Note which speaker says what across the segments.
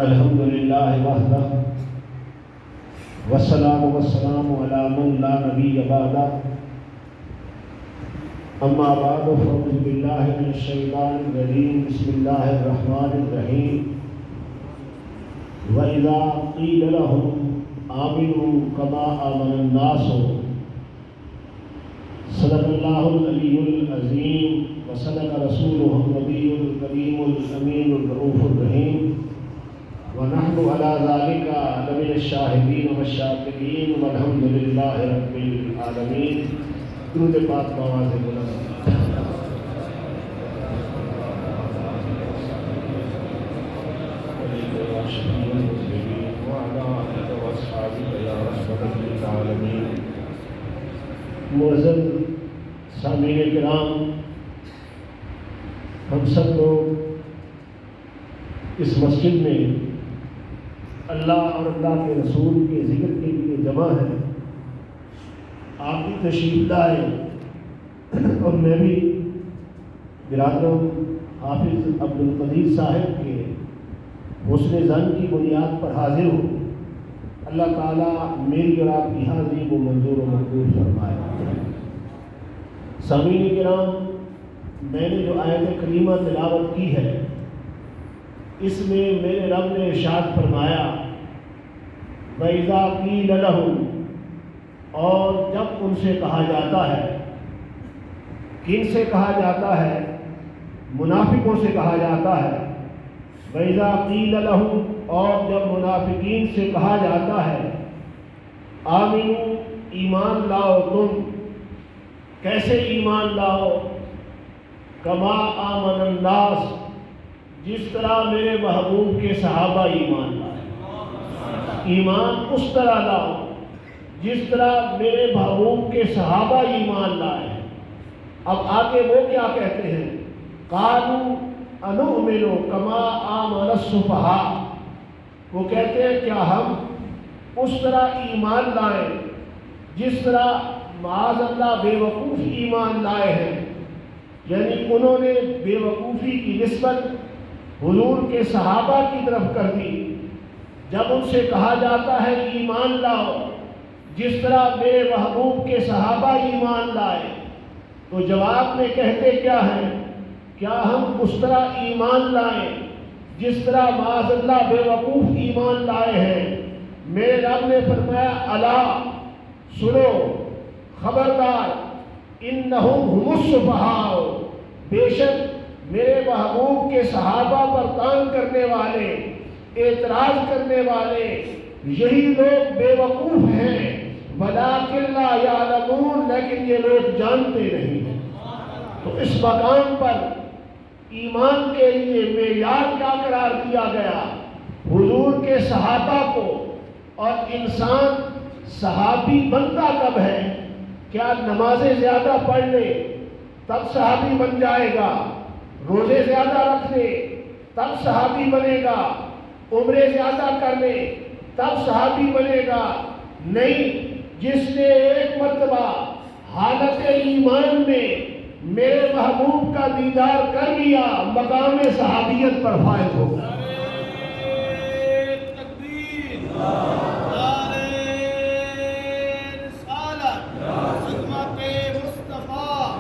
Speaker 1: الحمد للہ وحدہ والصلاة والسلام علی من لا نبی بعدہ اما بعد فاعوذ باللہ من الشیطان الرجیم بسم اللہ الرحمن الرحیم وَإِذَا قِيلَ لَهُمْ آمِنُوا كَمَا آمَنَ النَّاسُ صدق اللہ العلی العظیم وصدق رسولہ النبی الکریم الامین الرؤوف الرحیم ونحن على ذلك لمن الشاہدین والشاکرین والحمد للہ رب العالمین۔ درود پاک بآواز بلند۔ معزز سامعین کرام، ہم سب لوگ اس مسجد میں اللہ اور اللہ کے رسول کے ذکر کے لیے جمع ہیں۔ آپ بھی تشریف لائے اور میں بھی برادروں حافظ عبدالقدیر صاحب کے حسن ظن کی بنیاد پر حاضر ہوں۔ اللہ تعالیٰ میری اور آپ کی حاضری کو منظور و مقبول فرمائے۔ سامعین کرام، میں نے جو آیت کریمہ تلاوت کی ہے، اس میں میرے رب نے ارشاد فرمایا وَإِذَا قِيلَ لَهُمْ، اور جب ان سے کہا جاتا ہے۔ کن سے کہا جاتا ہے؟ منافقوں سے کہا جاتا ہے۔ وَإِذَا قِيلَ لَهُمْ، اور جب منافقین سے کہا جاتا ہے آمنو، ایمان لاؤ تم۔ کیسے ایمان لاؤ؟ کما آمن الناس، جس طرح میرے محبوب کے صحابہ ایمان لائے۔ ایمان اس طرح لاؤ جس طرح میرے محبوب کے صحابہ ایمان لائے۔ اب آگے وہ کیا کہتے ہیں؟ قالوا انؤمن کما آمن السفہاء، وہ کہتے ہیں کیا ہم اس طرح ایمان لائیں جس طرح معاذ اللہ بے وقوف ایمان لائے ہیں۔ یعنی انہوں نے بے وقوفی کی نسبت حضور کے صحابہ کی طرف کر دی۔ جب ان سے کہا جاتا ہے ایمان لاؤ جس طرح میرے محبوب کے صحابہ ایمان لائے، تو جواب میں کہتے کیا ہیں؟ کیا ہم اس طرح ایمان لائیں جس طرح معاذ اللہ بے وقوف ایمان لائے ہیں؟ میرے رب نے فرمایا الا، سنو، خبردار، انہم ہم السفہاء، بے شک میرے محبوب کے صحابہ پر طعن کرنے والے، اعتراض کرنے والے، یہی لوگ بے وقوف ہیں۔ ولیکن لا یعلمون، لیکن یہ لوگ جانتے نہیں ہیں۔ تو اس مقام پر ایمان کے لیے معیار کیا قرار دیا گیا؟ حضور کے صحابہ کو۔ اور انسان صحابی بنتا کب ہے؟ کیا نمازیں زیادہ پڑھ لے تب صحابی بن جائے گا؟ روزے زیادہ رکھ لے تب صحابی بنے گا؟ عمرے زیادہ کر لے تب صحابی بنے گا؟ نہیں، جس نے ایک مرتبہ حالت ایمان میں میرے محبوب کا دیدار کر لیا، مقام صحابیت پر فائز ہوگا۔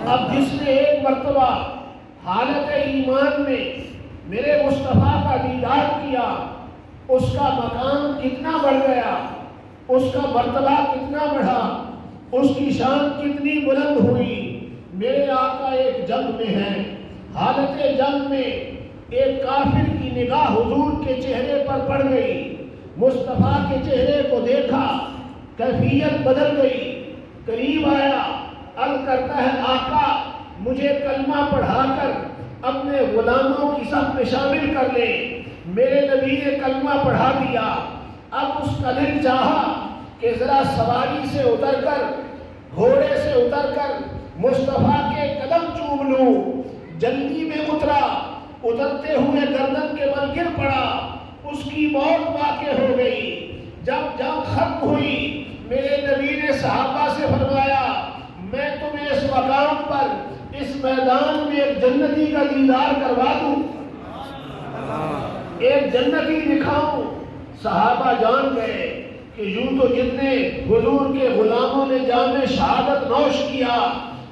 Speaker 1: اب جس نے ایک مرتبہ حالت ایمان میں میرے مصطفیٰ کا دیدار کیا، اس کا مقام کتنا بڑھ گیا، اس کا مرتبہ کتنا بڑھا، اس کی شان کتنی بلند ہوئی۔ میرے آقا ایک جنگ میں ہیں، حالت جنگ میں ایک کافر کی نگاہ حضور کے چہرے پر پڑ گئی، مصطفیٰ کے چہرے کو دیکھا، کیفیت بدل گئی، قریب آیا، عرض کرتا ہے آقا مجھے کلمہ پڑھا کر اپنے غلاموں کی صف میں شامل کر لے۔ میرے نبی نے کلمہ پڑھا دیا۔ اب اس کا دل چاہا کہ ذرا سواری سے اتر کر، گھوڑے سے اتر کر مصطفیٰ کے قدم چوم لوں۔ جلدی میں اترا، اترتے ہوئے گردن کے بل گر پڑا، اس کی موت واقع ہو گئی۔ جب جنگ ختم ہوئی، میرے نبی نے صحابہ سے فرمایا میں تمہیں اس مقام پر، اس میدان میں ایک جنتی کا دیدار کروا دوں۔ ایک جنتی دکھاؤں؟ صحابہ جان گئے کہ یوں تو جتنے حضور کے غلاموں نے جام شہادت نوش کیا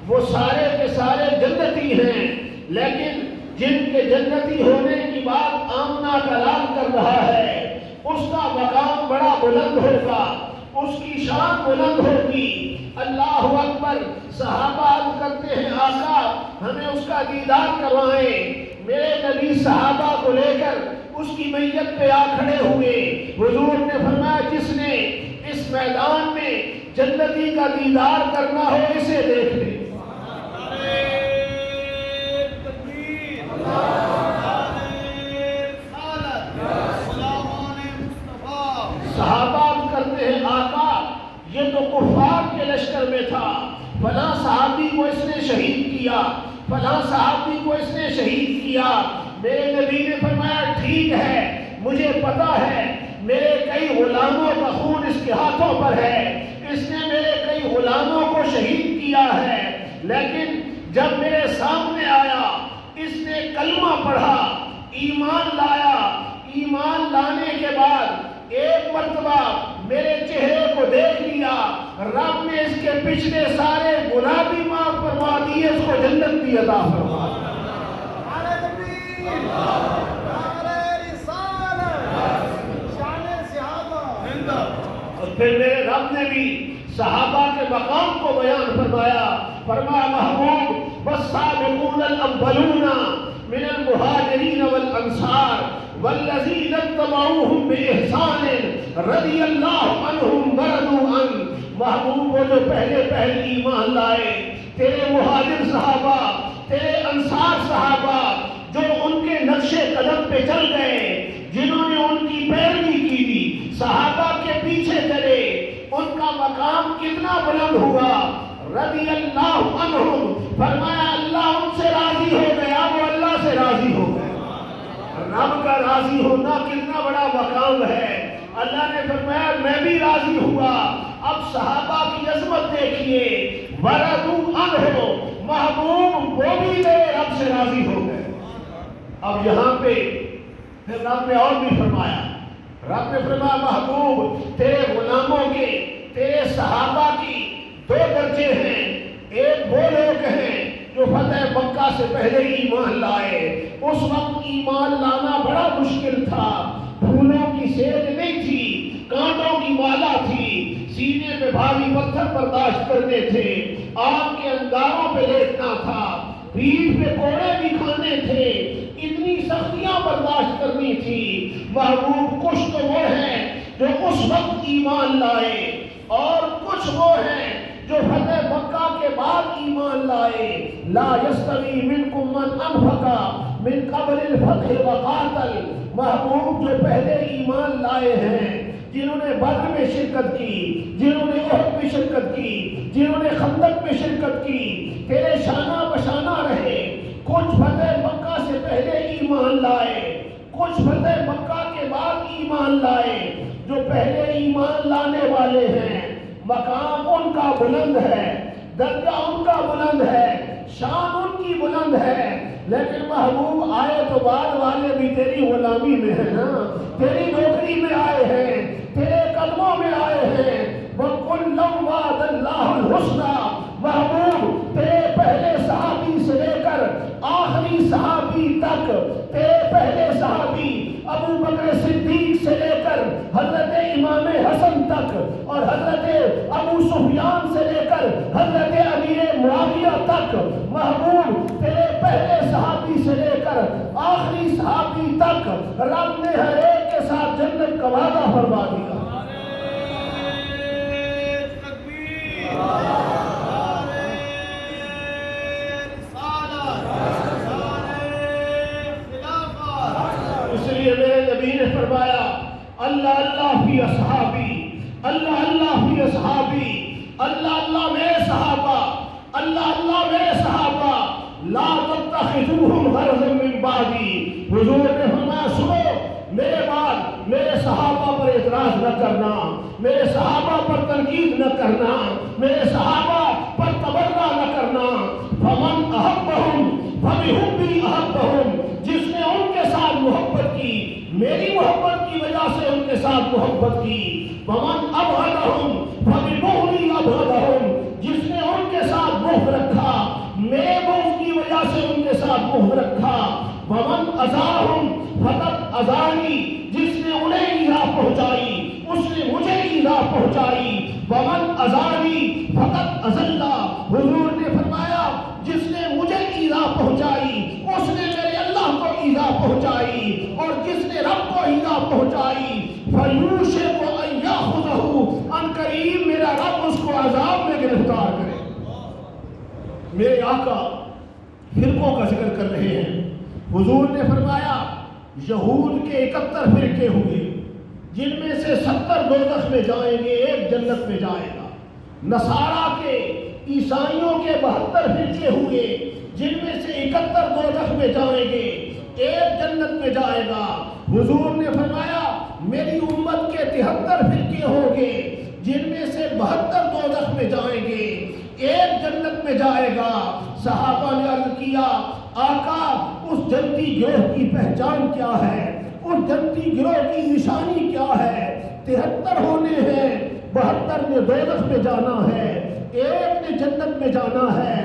Speaker 1: وہ سارے کے سارے جنتی ہیں، لیکن جن کے جنتی ہونے کی بات آمنہ کلام کر رہا ہے اس کا مقام بڑا بلند ہوگا، اس کی شان بلند ہوگی۔ اللہ اکبر۔ صحابہ عرض کرتے ہیں آقا ہمیں اس کا دیدار کروائیں۔ میرے نبی صحابہ کو لے کر اس کی میت پہ آ کھڑے ہوئے۔ حضور نے فرمایا جس نے اس میدان میں جنتی کا دیدار کرنا ہو اسے دیکھ لے۔ صحابہ کرتے ہیں آقا یہ تو کفار کے لشکر میں تھا، فلاں صحابی کو اس نے شہید کیا، فلاں صحابی کو اس نے شہید کیا۔ میرے نبی نے فرمایا ٹھیک ہے مجھے پتا ہے میرے کئی غلاموں کا خون اس کے ہاتھوں پر ہے، اس نے میرے کئی غلاموں کو شہید کیا ہے، لیکن جب میرے سامنے آیا اس نے کلمہ پڑھا، ایمان لایا، ایمان لانے کے بعد ایک مرتبہ میرے چہرے کو دیکھ لیا، رب نے اس کے پچھلے سارے گناہ بھی معاف فرما دیے، اس کو جنت بھی عطا فرما دی۔ اور پھر میرے رب نے بھی صحابہ کے مقام کو بیان فرمایا، فرمایا محبوب والسابقون الاولون من المہاجرین والانصار والذین اتبعوہم بإحسان رضی اللہ عنہم ورضوا عنہ۔ محبوب وہ جو پہلے ایمان لائے، تیرے مہاجر صحابہ، تیرے انصار صحابہ جو ان کے نقش قدم پہ چل گئے، جنہوں نے ان کی پیروی کی، صحابہ کے پیچھے چلے، ان کا مقام کتنا بلند ہوا۔ رضی اللہ عنہم، فرمایا اللہ ان سے راضی ہو گیا، وہ اللہ سے راضی ہو گئے۔ رب کا راضی ہونا کتنا بڑا مقام ہے۔ اللہ نے فرمایا میں بھی راضی ہوا۔ اب صحابہ کی عظمت دیکھیے، ورضوا عنہ، محبوب وہ بھی میرے رب سے راضی ہو گئے۔ اب یہاں پہ پھر رب نے اور بھی فرمایا، رب نے فرمایا محبوب تیرے غلاموں کے، تیرے صحابہ کی دو درجے ہیں، ایک وہ لوگ ہیں جو فتح مکہ سے پہلے ایمان لائے، اس وقت ایمان لانا بڑا مشکل تھا، پھولوں کی سیج نہیں تھی، کانٹوں کی مالا تھی، سینے پہ بھاری پتھر برداشت کرنے تھے، آگ کے انگاروں پہ لیٹنا تھا، پیٹھ پہ کوڑے بھی کھانے تھے، اتنی سختیاں برداشت کرنی تھی۔ محبوب کچھ تو وہ ہیں جو اس وقت ایمان لائے اور کچھ وہ ہیں جو فتح مکہ کے بعد ایمان لائے۔ لا یستوی منکم من انفق من قبل الفتح وقاتل، محبوب جو پہلے ایمان لائے ہیں، جنہوں نے بدر میں شرکت کی، جنہوں نے احد میں شرکت کی، جنہوں نے خندق میں شرکت کی، تیرے شانہ بشانہ رہے، کچھ فتح مکہ سے پہلے ایمان لائے، کچھ فتح مکہ کے بعد ایمان لائے۔ جو پہلے ایمان لانے والے ہیں مقام ان کا بلند ہے، درجہ ان کا بلند ہے، شان ان کی بلند ہے، لیکن محبوب آئے تو بعد والے بھی تیری غلامی میں ہیں نا، تیری نوکری میں آئے ہیں، تیرے قدموں میں آئے ہیں۔ وَكُلًّا وَعَدَ اللَّهُ الْحُسْنَىٰ، محبوب تیرے پہلے صحابی سے لے کر آخری صحابی تک، تیرے پہلے صحابی ابو بکر صدیق سے لے کر حضرت امام حسن تک، اور حضرت ابو سفیان سے لے کر حضرت امیر معاویہ تک، محبوب تیرے پہلے صحابی سے لے کر آخری صحابی تک رب نے ہر ایک کے ساتھ جنت کا وعدہ فرما دیا۔ اس لیے میرے نبی نے فرمایا اللہ اللہ فی اصحابی، اللہ اللہ فی اصحابی، اللہ اللہ میرے صحابہ، اللہ اللہ میرے صحابہ، لا تتخذوہم غرضا من بعدی۔ حضور نے فرمایا سنو میرے بعد میرے صحابہ پر اعتراض نہ کرنا، میرے صحابہ پر تنقید نہ کرنا، میرے صحابہ پر تبرہ نہ کرنا۔ فمن احبہم فبحبی احبہم، جس نے ان کے ساتھ محبت کی میری محبت کی وجہ سے ان کے ساتھ محبت کی. ومن ابغضهم فببغضی ابغضهم، جس نے ان کے ساتھ بغض رکھا میرے بغض کی وجہ سے ان کے ساتھ بغض رکھا. ومن اذاهم فقد اذانی، جس نے انہیں ایذا پہنچائی اس نے مجھے ایذا پہنچائی. ومن اذانی فقد اذلہ، حضور نے فرمایا جس نے مجھے ایذا پہنچائی اس نے میرے اللہ کو ایذا پہنچائی، اور جس نے رب کو ایذا پہنچائی فیوشک ان یاخذہ، ان قریب میرا رب اس کو عذاب میں گرفتار کرے. میرے آقا فرقوں کا ذکر کر رہے ہیں. حضور نے فرمایا یہود کے 71 فرقے ہوئے جن میں سے 70 دوزخ میں جائیں گے، ایک جنت میں جائے گا. نصارہ کے عیسائیوں کے 72 فرقے ہوئے جن میں سے 71 دوزخ میں جائیں گے، ایک جنت میں جائے گا. حضور نے فرمایا میری امت کے 73 فرقے ہوں گے جن میں سے 72 دوزخ میں جائیں گے، ایک جنت میں جائے گا. صحابہ نے عرض کیا آقا اس جنتی گروہ کی پہچان کیا ہے، اس جنتی گروہ کی نشانی کیا ہے؟ 73 ہونے ہیں، 72 نے دوزخ میں جانا ہے، ایک نے جنت میں جانا ہے.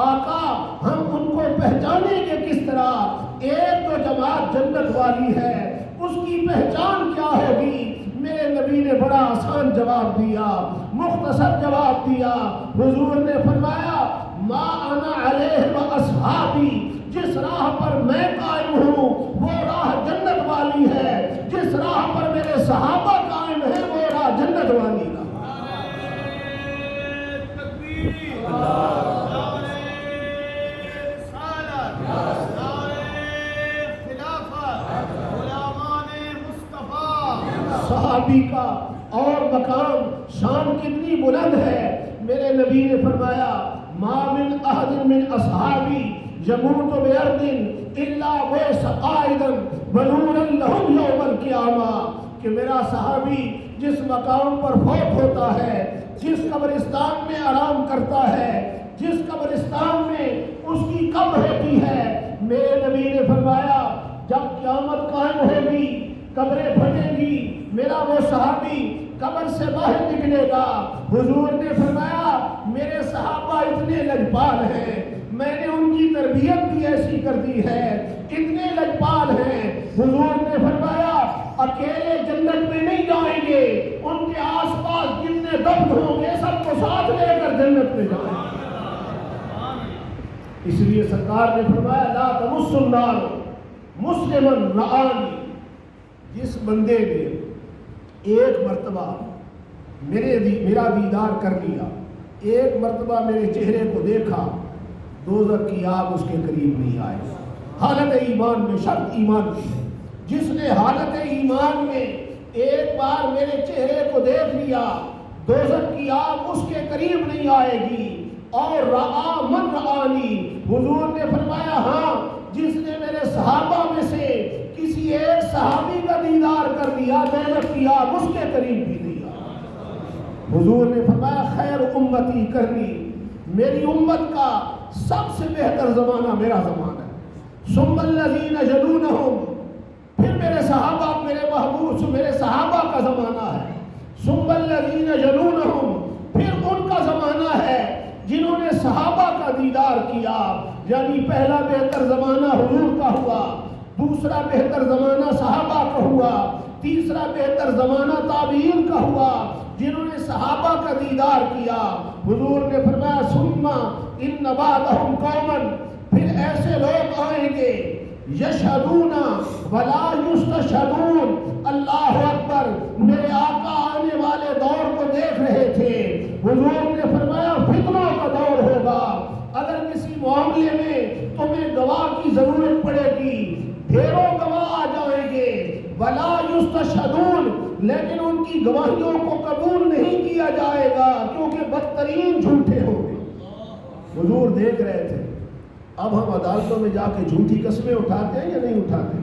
Speaker 1: آقا ہم ان کو پہچانیں گے کس طرح؟ ایک تو جماعت جنت والی ہے، اس کی پہچان کیا ہوگی؟ میرے نبی نے بڑا آسان جواب دیا، مختصر جواب دیا. حضور نے فرمایا ما انا علیہ و اصحابی، جس راہ پر میں قائم ہوں وہ راہ جنت والی ہے، جس راہ پر میرے صحابہ قائم ہیں وہ راہ جنت والی ہے. صحابی کا اور مقام شان کتنی بلند ہے. میرے نبی نے فرمایا ما من احد من اصحابی یموت بارض الا ویس قائدا ونورا لهم یوم القیامہ، کہ میرا صحابی جس مقام پر فوت ہوتا ہے، جس قبرستان میں آرام کرتا ہے، جس قبرستان میں اس کی قبر ہوتی ہے، میرے نبی نے فرمایا جب قیامت قائم ہوگی قبریں پھٹیں گی میرا وہ صحابی قبر سے باہر نکلے گا. حضور نے فرمایا میرے صحابہ اتنے لجپال ہیں، میں نے ان کی تربیت بھی ایسی کر دی ہے، اتنے لجپال ہیں. حضور نے فرمایا اکیلے جنت میں نہیں جائیں گے، ان کے آس پاس جتنے دفن ہوں گے سب کو ساتھ لے کر جنت میں جائیں گے. اس لیے سرکار نے فرمایا لا تمس النار مسلما رآنی، جس بندے نے ایک مرتبہ میرا دیدار کر لیا، ایک مرتبہ میرے چہرے کو دیکھا، دوزخ کی آگ اس کے قریب نہیں آئے. حالت ایمان میں، شرط ایمان کی ہے. جس نے حالت ایمان میں ایک بار میرے چہرے کو دیکھ لیا دوزخ کی آگ اس کے قریب نہیں آئے گی. اور رآ من رآنی، حضور نے فرمایا ہاں جس نے میرے صحابہ میں سے کسی ایک صحابی کا دیدار کر لیا دوزخ کی آگ اس کے قریب بھی نہیں آئی. حضور نے فرمایا خیر امتی کرنی، میری امت کا سب سے بہتر زمانہ میرا زمانہ ہے. ثم الذین یلونہم، پھر میرے صحابہ، میرے محبوب میرے صحابہ کا زمانہ ہے. ثم الذین یلونہم، پھر ان کا زمانہ ہے جنہوں نے صحابہ کا دیدار کیا. یعنی پہلا بہتر زمانہ حضور کا ہوا، دوسرا بہتر زمانہ صحابہ کا ہوا، تیسرا بہتر زمانہ تابعین کا ہوا جنہوں نے صحابہ کا دیدار کیا. حضور نے فرمایا ثم ان بعدهم قوما، پھر ایسے لوگ آئیں گے یشہدون ولا یستشہدون. اللہ اکبر، میرے آقا آنے والے دور کو دیکھ رہے تھے. حضور نے فرمایا فتنوں کا دور ہوگا، اگر کسی معاملے میں تمہیں گواہ کی ضرورت پڑے گی ڈھیروں گواہ آ جائیں گے. ولا یستشہدون، لیکن ان کی گواہیوں کو قبول نہیں کیا جائے گا کیونکہ بدترین جھوٹے ہوں گے. حضور دیکھ رہے تھے. اب ہم عدالتوں میں جا کے جھوٹی قسمیں اٹھاتے ہیں یا نہیں اٹھاتے؟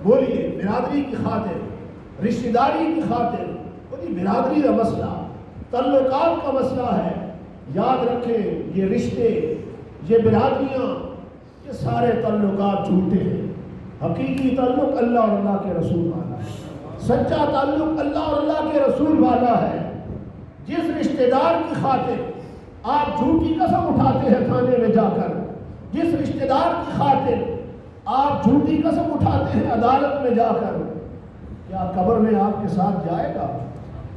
Speaker 1: بولیے. برادری کی خاطر، رشتہ داری کی خاطر، بولیے برادری کا مسئلہ، تعلقات کا مسئلہ ہے. یاد رکھیں یہ رشتے، یہ برادریاں، یہ سارے تعلقات جھوٹے ہیں. حقیقی تعلق اللہ اور اللہ کے رسول والا ہے، سچا تعلق اللہ اور اللہ کے رسول والا ہے۔ جس رشتہ دار کی خاطر آپ جھوٹی قسم اٹھاتے ہیں تھانے میں جا کر، جس رشتہ دار کی خاطر آپ جھوٹی قسم اٹھاتے ہیں عدالت میں جا کر، کیا قبر میں آپ کے ساتھ جائے گا؟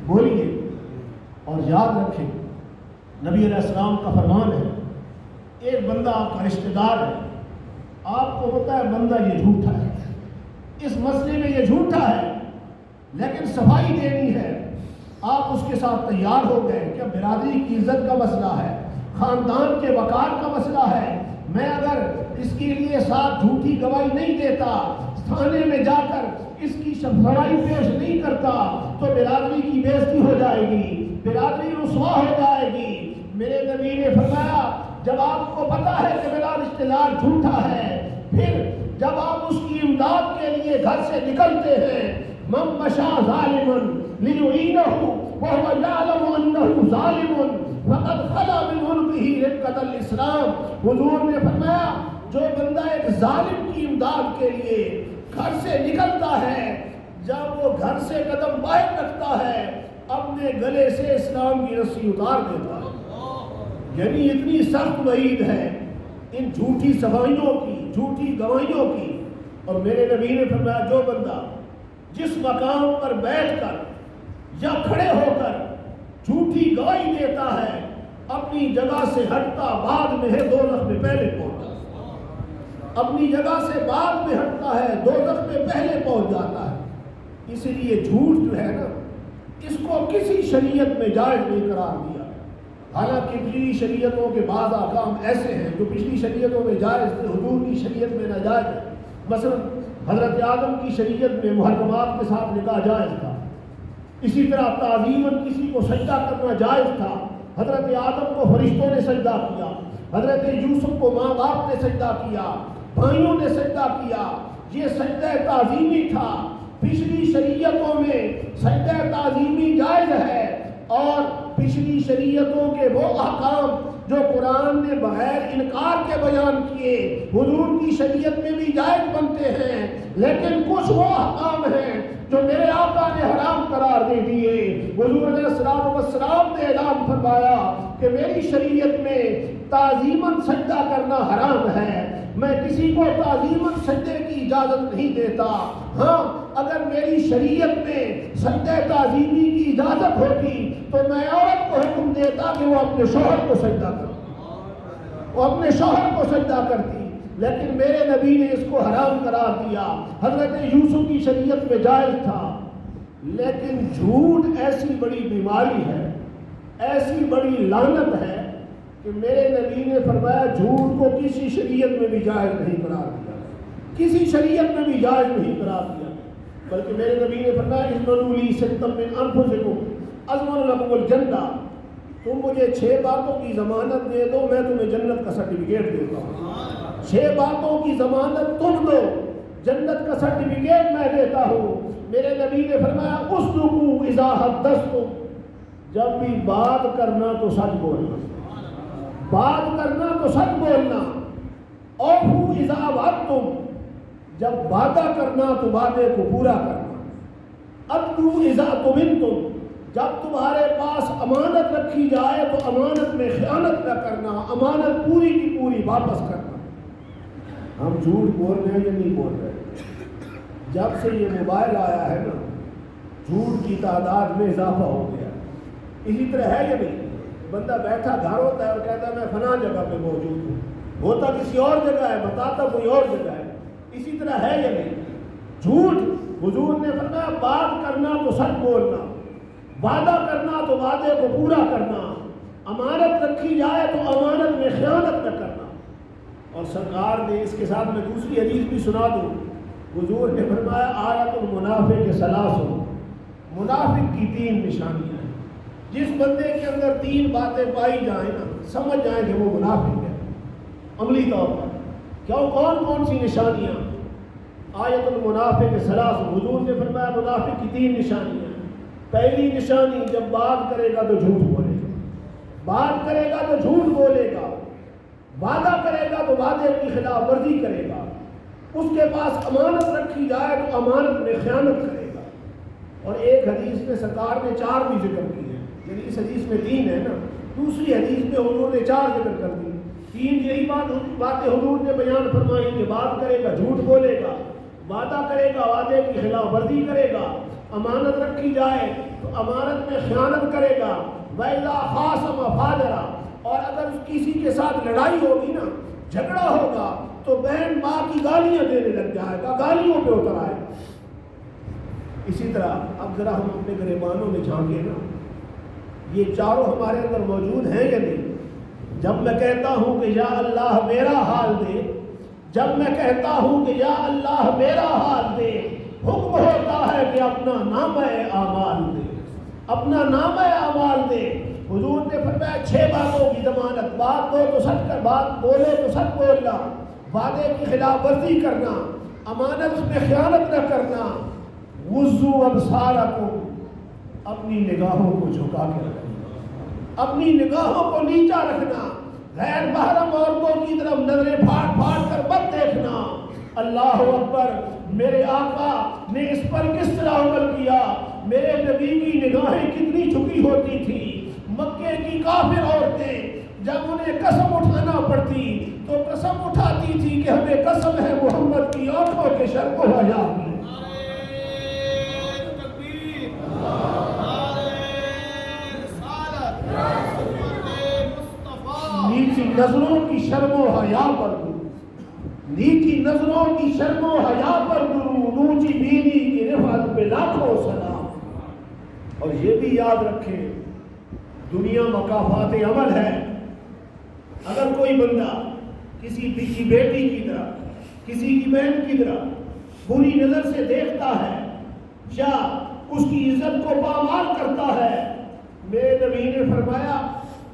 Speaker 1: بولیے اور یاد رکھیں، نبی علیہ السلام کا فرمان ہے، ایک بندہ آپ کا رشتہ دار ہے، آپ کو پتا ہے بندہ یہ جھوٹا ہے، اس مسئلے میں یہ جھوٹا ہے، لیکن صفائی دینی ہے، آپ اس کے ساتھ تیار ہو گئے کہ برادری کی عزت کا مسئلہ ہے، خاندان کے وقار کا مسئلہ ہے، میں اگر اس کے لیے ساتھ جھوٹی گواہی نہیں دیتا، تھانے میں جا کر اس کی صفائی پیش نہیں کرتا تو برادری کی بےعزتی ہو جائے گی، برادری رسوا ہو جائے گی۔ میرے نبی نے فرمایا جب آپ کو پتا ہے کہ میرا رشتہ دار جھوٹا ہے، پھر جب آپ اس کی امداد کے لیے گھر سے نکلتے ہیں، من مشى ظالما ليعينه وهو يعلم انه ظالم فقد خلا من عنقه رقة الاسلام۔ حضور نے فرمایا جو بندہ ایک ظالم کی امداد کے لیے گھر سے نکلتا ہے، جب وہ گھر سے قدم باہر رکھتا ہے اپنے گلے سے اسلام کی رسی اتار دیتا ہے۔ یعنی اتنی سخت وعید ہے ان جھوٹی صفائیوں کی، جھوٹی گواہیوں کی۔ اور میرے نبی نے فرمایا جو بندہ جس مقام پر بیٹھ کر یا کھڑے ہو کر جھوٹی گواہی دیتا ہے، اپنی جگہ سے ہٹتا بعد میں ہے دوزخ میں پہلے پہنچتا، اپنی جگہ سے بعد میں ہٹتا ہے دوزخ میں پہلے پہنچ جاتا ہے۔ اسی لیے جھوٹ جو ہے نا، اس کو کسی شریعت میں جائز نہیں قرار دیا۔ حالانکہ پچھلی شریعتوں کے بعض احکام ایسے ہیں جو پچھلی شریعتوں میں جائز تھے، حضور کی شریعت میں ناجائز ہے۔ مثلا حضرت آدم کی شریعت میں محرمات کے ساتھ نکاح جائز تھا، اسی طرح تعظیماً کسی کو سجدہ کرنا جائز تھا۔ حضرت آدم کو فرشتوں نے سجدہ کیا، حضرت یوسف کو ماں باپ نے سجدہ کیا، بھائیوں نے سجدہ کیا، یہ سجدہ تعظیمی تھا۔ پچھلی شریعتوں میں سجدہ تعظیمی جائز ہے، اور پچھلی شریعتوں کے وہ احکام جو قرآن نے بغیر انکار کے بیان کیے حضور کی شریعت میں بھی جائز بنتے ہیں، لیکن کچھ وہ احکام ہیں جو میرے آقا نے حرام قرار دے دیے۔ حضور علیہ السلام نے اعلان فرمایا کہ میری شریعت میں تعظیماً سجدہ کرنا حرام ہے، میں کسی کو تعظیماً سجدے کی اجازت نہیں دیتا۔ ہاں اگر میری شریعت میں سجدہ تعظیمی کی اجازت ہوتی تو میں عورت کو حکم دیتا کہ وہ اپنے شوہر کو سجدہ کرتی، وہ اپنے شوہر کو سجدہ کرتی، لیکن میرے نبی نے اس کو حرام قرار دیا۔ حضرت یوسف کی شریعت میں جائز تھا، لیکن جھوٹ ایسی بڑی بیماری ہے، ایسی بڑی لعنت ہے کہ میرے نبی نے فرمایا جھوٹ کو کسی شریعت میں بھی جائز نہیں قرار دیا، کسی شریعت میں بھی جائز نہیں قرار دیا، بلکہ میرے نبی نے فرمایا اذمنوا لی ستا من انفسکم اضمن لکم الجنہ، تم مجھے 6 باتوں کی ضمانت دے دو میں تمہیں جنت کا سرٹیفکیٹ دیتا ہوں۔ 6 باتوں کی ضمانت تم دو، جنت کا سرٹیفکیٹ میں دیتا ہوں۔ میرے نبی نے فرمایا اصدقوا اذا حدثتم، جب بھی بات کرنا تو سچ بولنا، بات کرنا تو سچ بولنا۔ اوفوا اذا وعدتم، جب وعدہ کرنا تو وعدے کو پورا کرنا۔ ادوا اذا تمنتم، جب تمہارے پاس امانت رکھی جائے تو امانت میں خیانت نہ کرنا، امانت پوری کی پوری واپس کرنا۔ ہم جھوٹ بول رہے ہیں یا نہیں بول رہے؟ جب سے یہ موبائل آیا ہے نا، جھوٹ کی تعداد میں اضافہ ہو گیا۔ اسی طرح ہے یا نہیں؟ بندہ بیٹھا گھر ہوتا ہے اور کہتا ہے میں فلاں جگہ پہ موجود ہوں، ہوتا کسی اور جگہ ہے، بتاتا کوئی اور جگہ ہے۔ اسی طرح ہے یا نہیں؟ جھوٹ، حضور نے فرمایا بات کرنا تو سچ بولنا، وعدہ کرنا تو وعدے کو پورا کرنا، امانت رکھی جائے تو امانت میں خیانت نہ کرنا۔ اور سرکار نے اس کے ساتھ میں دوسری حدیث بھی سنا دوں، حضور نے فرمایا آیت المنافق ثلاث، منافق کی 3 نشانیاں ہیں۔ جس بندے کے اندر 3 باتیں پائی جائیں نا، سمجھ جائیں کہ وہ منافق ہے عملی طور پر۔ کیوں؟ کون کون سی نشانیاں؟ آیت المنافق ثلاث، حضور نے فرمایا منافق کی 3 نشانیاں۔ پہلی نشانی، جب بات کرے گا تو جھوٹ بولے گا، بات کرے گا تو جھوٹ بولے گا، وعدہ کرے گا تو وعدے کی خلاف ورزی کرے گا، اس کے پاس امانت رکھی جائے تو امانت میں خیانت کرے گا۔ اور ایک حدیث میں سرکار نے 4 بھی ذکر کی ہے، یعنی اس حدیث میں 3 ہے نا، دوسری حدیث میں حضور نے 4 ذکر کر دی۔ 3 یہی باتیں حضور نے بیان فرمائی کہ بات کرے گا جھوٹ بولے گا، وعدہ کرے گا وعدے کی خلاف ورزی کرے گا، امانت رکھی جائے تو امانت میں خیانت کرے گا، وَإِذَا خَاصَمَ فَاجَرَ، اور اگر کسی کے ساتھ لڑائی ہوگی نا، جھگڑا ہوگا تو بہن ماں کی گالیاں دینے لگ جائے گا، گالیوں پہ اتر آئے گا۔ اسی طرح اب ذرا ہم اپنے گریبانوں میں جھانکیں نا، یہ چاروں ہمارے اندر موجود ہیں یا نہیں؟ جب میں کہتا ہوں کہ یا اللہ میرا حال دے، جب میں کہتا ہوں کہ یا اللہ میرا حال دے، حکم ہوتا ہے کہ اپنا نامہ اعمال دے، اپنا نامہ اعمال دے۔ حضور نے فرمایا 6 باتوں کی ضمانت، بات دو تو سچ کر، بات بولے تو سچ بولنا، وعدے کی خلاف ورزی کرنا، امانت میں خیانت نہ کرنا، وضو ابصارکم، اپنی نگاہوں کو جھکا کے رکھنا، اپنی نگاہوں کو نیچا رکھنا، غیر محرم عورتوں کی طرف نظریں پھاڑ پھاڑ کر مت دیکھنا۔ اللہ اکبر، میرے آقا نے اس پر کس طرح عمل کیا، میرے نبی کی نگاہیں کتنی جھکی ہوتی تھی۔ مکے کی کافر عورتیں جب انہیں قسم اٹھانا پڑتی تو قسم اٹھاتی تھی کہ ہمیں قسم ہے محمد کی آنکھوں کے شرم و حیا کی۔ نیچی نظروں کی شرم و حیا پر درود، نیچی نظروں کی شرم و حیا پر درود، اونچی بینی کی رفعت پہ لاکھوں سلام۔ اور یہ بھی یاد رکھیں، دنیا مکافات عمل ہے۔ اگر کوئی بندہ کسی کی بیٹی کی طرح، کسی کی بہن کی طرح بری نظر سے دیکھتا ہے یا اس کی عزت کو پامال کرتا ہے، میرے نبی نے فرمایا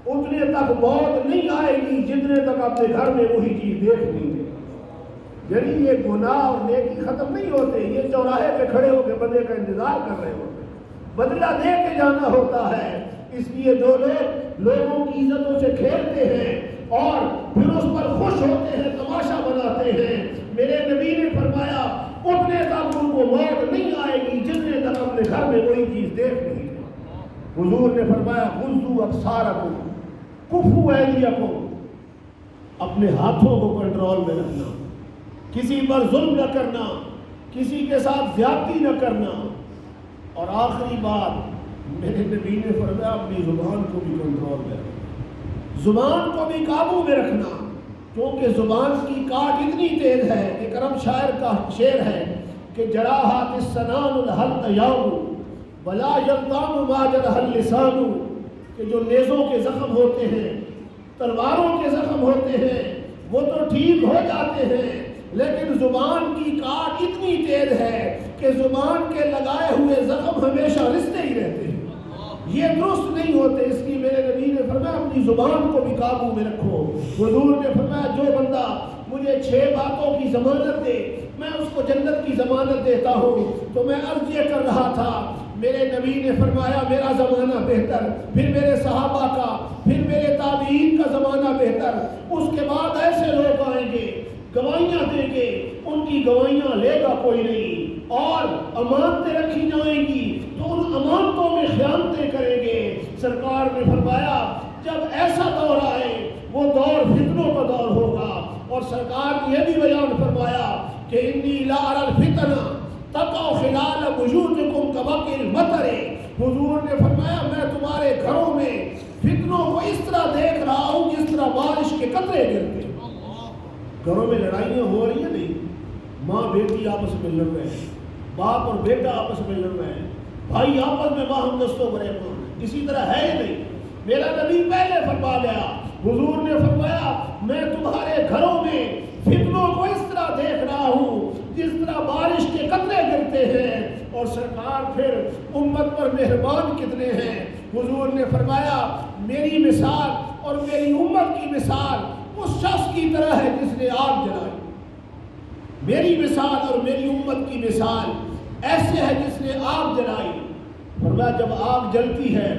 Speaker 1: اتنے تک موت نہیں آئے گی جتنے تک اپنے گھر میں وہی چیز دیکھ نہیں دے۔ یعنی یہ گناہ اور نیکی ختم نہیں ہوتے، یہ چوراہے پہ کھڑے ہو کے بندے کا انتظار کر رہے ہوتے، بدلہ دے کے جانا ہوتا ہے۔ اس لیے جو لوگ لوگوں کی عزتوں سے کھیلتے ہیں اور پھر اس پر خوش ہوتے ہیں، تماشا بناتے ہیں، میرے نبی نے فرمایا اتنے تک ان کو موت نہیں آئے گی جتنے تک اپنے گھر میں وہی چیز دیکھ نہیں دے۔ حضور نے فرمایا غضوا ابصارکم کفوا ایدیکم، اپنے ہاتھوں کو کنٹرول میں رکھنا، کسی پر ظلم نہ کرنا، کسی کے ساتھ زیادتی نہ کرنا۔ اور آخری بات میرے نبی نے فرمایا اپنی زبان کو بھی کنٹرول میں رکھنا، زبان کو بھی قابو میں رکھنا، کیونکہ زبان کی کاٹ اتنی تیز ہے۔ ایک عرب شاعر کا شعر ہے کہ جراحات السنان الحلق یوم ولا یلطام ما جرح اللسان، کہ جو نیزوں کے زخم ہوتے ہیں، تلواروں کے زخم ہوتے ہیں، وہ تو ٹھیک ہو جاتے ہیں، لیکن زبان کی کاٹ اتنی تیز ہے کہ زبان کے لگائے ہوئے زخم ہمیشہ رستے ہی رہتے ہیں، یہ درست نہیں ہوتے۔ اس لیے میرے نبی نے فرمایا اپنی زبان کو بھی قابو میں رکھو۔ حضور نے فرمایا جو بندہ مجھے 6 باتوں کی ضمانت دے میں اس کو جنت کی ضمانت دیتا ہوں۔ تو میں عرض یہ کر رہا تھا، میرے نبی نے فرمایا میرا زمانہ بہتر، پھر میرے صحابہ کا، پھر میرے تابعین کا زمانہ بہتر، اس کے بعد ایسے لوگ آئیں گے گواہیاں دیں گے، ان کی گواہیاں لے گا کوئی نہیں، اور امانتیں رکھی جائیں گی تو ان امانتوں میں خیانتیں کریں گے۔ سرکار نے فرمایا جب ایسا دور آئے وہ دور فتنوں کا دور ہوگا، اور سرکار نے یہ بھی بیان فرمایا کہ انی لا اری الفتن تقع خلال بیوتکم کبقع المطر۔ حضور نے فرمایا میں تمہارے گھروں میں فتنوں کو اس طرح دیکھ رہا ہوں جس طرح بارش کے قطرے گرتے ہیں۔ گھروں میں لڑائیاں ہو رہی ہیں نہیں، ماں بیٹی آپس میں لڑ رہے ہیں، باپ اور بیٹا آپس میں لڑ رہے ہیں، بھائی آپس میں باہم دستوں کرے، اسی طرح ہے ہی نہیں۔ میرا نبی پہلے فرما گیا، حضور نے فرمایا میں تمہارے گھروں میں فتنوں کو اس طرح دیکھ رہا ہوں جس طرح بارش کے قطرے گرتے ہیں۔ اور سرکار پھر امت پر مہربان کتنے ہیں۔ حضور نے فرمایا میری مثال اور میری امت کی مثال اس شخص کی طرح ہے جس نے آگ جلائی، میری مثال اور میری امت کی مثال ایسے ہے جس نے آگ جلائی۔ فرمایا جب آگ جلتی ہے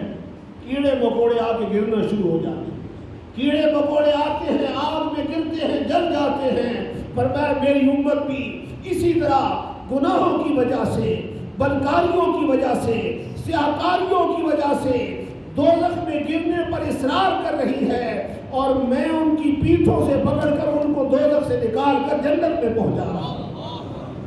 Speaker 1: کیڑے مکوڑے آ کے گرنا شروع ہو جاتے ہیں، کیڑے مکوڑے آتے ہیں آگ میں گرتے ہیں، جل جاتے ہیں۔ فرمایا میری امت بھی اسی طرح گناہوں کی وجہ سے، بدکاریوں کی وجہ سے، سیاکاریوں کی وجہ سے دوزخ میں گرنے پر اصرار کر رہی ہے، اور میں ان کی پیٹھوں سے پکڑ کر ان کو دوزخ سے نکال کر جنت میں پہنچا رہا ہوں۔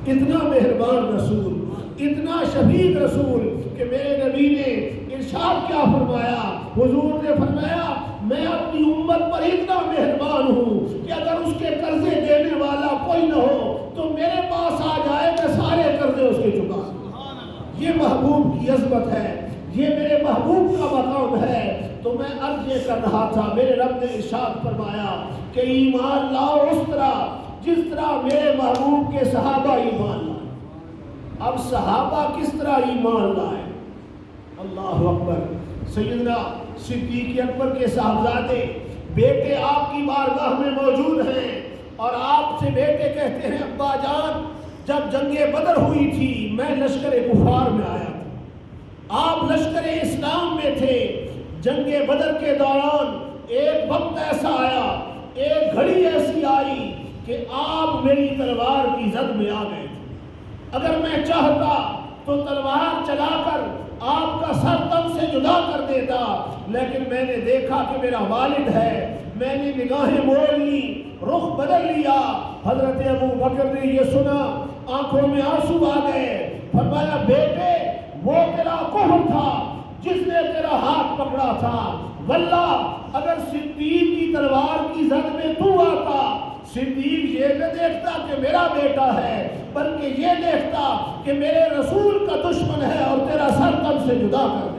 Speaker 1: اتنا مہربان رسول، اتنا شفیق رسول کہ میرے نبی نے ارشاد کیا فرمایا؟ حضور نے فرمایا میں اپنی امت پر اتنا مہربان ہوں کہ اگر اس کے قرضے دینے والا کوئی نہ ہو تو میرے پاس آ جائے، میں سارے قرضے اس کے چکا دوں۔ یہ محبوب کی عظمت ہے، یہ میرے محبوب کا مقام ہے۔ تو میں عرض یہ کر رہا تھا، میرے رب نے ارشاد فرمایا کہ ایمان لاؤ اس طرح جس طرح میرے محبوب کے صحابہ ایمان لائے۔ اب صحابہ کس طرح ایمان لائے؟ اللہ اکبر! سیدنا صدیق اکبر کے صاحبزادے بیٹے آپ کی بارگاہ میں موجود ہیں، اور آپ سے بیٹے کہتے ہیں ابا جان جب جنگ بدر ہوئی تھی میں لشکر کفار میں آیا تھا، آپ لشکر اسلام میں تھے۔ جنگ بدر کے دوران ایک وقت ایسا آیا، ایک گھڑی ایسی آئی کہ آپ میری تلوار کی زد میں آ گئے تھے۔ اگر میں چاہتا تو تلوار چلا کر آپ کا سر تن سے جدا کر دیتا، لیکن میں نے دیکھا کہ میرا والد ہے، میں نے نگاہیں موڑ لی، رخ بدل لیا۔ حضرت ابو بکر نے یہ سنا، آنکھوں میں آنسو آ گئے، فرمایا بیٹے وہ تیرا کفر تھا جس نے تیرا ہاتھ پکڑا تھا، واللہ اگر صدیق کی تلوار کی زد میں تو آتا، صدیق یہ نہ دیکھتا کہ میرا بیٹا ہے، بلکہ یہ دیکھتا کہ میرے رسول کا دشمن ہے اور تیرا سر تن سے جدا کر دے۔